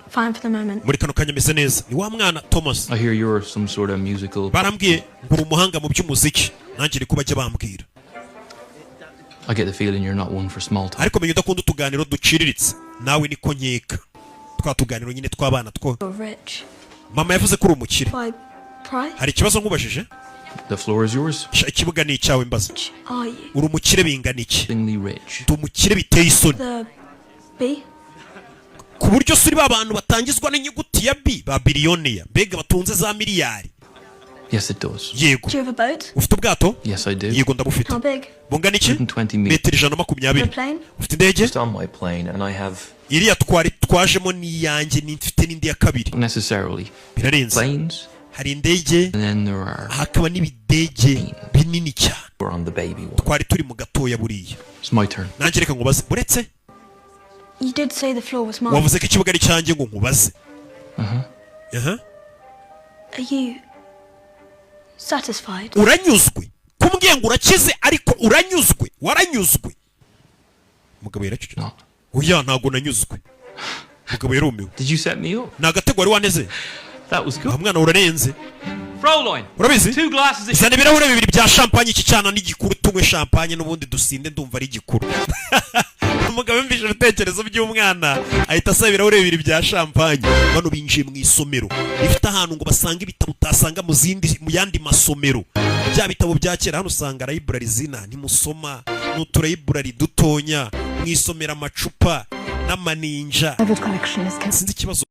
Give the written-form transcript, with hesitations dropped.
Fine for the moment. muri kano kanya meze neza. Ni wa mwana Thomas. I hear you're some sort of musical. Barambwiye ngura umuhanga mu by'umuziki. Nanjye riko bajya bambwira. I get the feeling you're not one for small talk. Ariko menya udakunda utuganiro duciriritse. Nawe niko nkeka. Twatuganiro nyine tw'abana two. Rich. Mama yavuze ko uri umukire. By price? Hari ikibazo nkubajije? The floor is yours. Ikibuga ni icyawe mbaza. Are you? Uri umukire bingana iki? Extremely rich. Ndi umukire biteye isoni. The B? Ku buryo suri babantu batangizwa n'inyuguti ya B ba biliyoniya. Mbega batunze za miliyari. Yes, it does. Yego. Do you have a boat? Ufite ubwato? Yes, I do. Yego ndabufite. How big? Bungana iki? 120 meters. Metero 120. A plane? Ufite indege? Just on my plane, and I have. Iriya twajemo n'iyanjye n'ifite n'indi ya kabiri. Necessarily. Birarenze. Planes. Hari indege. And then there are. Hakaba n'ibidege binini cyane. We're on the baby one. Twari turi mu gatoya buriya. It's my turn. Nanjye reka nkubaze. Uretse? You did say the floor was mine. Wavuze ko ikibuga ari cyanjye ngo nkubaze. Are you satisfied? Uranyuzwe? Kumbwiye ngo urakize ariko uranyuzwe? Waranyuzwe? Mugabo yaracyo. No. Oya ntago nanyuzwe. Mugabo yarumiwe. Did you set me up? Nagatego wari waneze. That was good. Mwana urarenze. Fräulein. Urabizi? 2 glasses of Isana ibirahure bibiri bya champagne iki cyana n'igikuru tunywe champagne n'ubundi dusinde ndumva ari igikuru. Umugabo mbije ibitekerezo by'umwana ahita asaba ibirahure bibiri bya champagne. Bano binjiye mu isomero. Ifite ahantu ngo basanga ibitabo utasanga mu yandi masomero. Bya bitabo bya kera hano usanga library zina ntimusoma n'utu library dutonya mu isomero amacupa n'amaninja. Sinzi ikibazo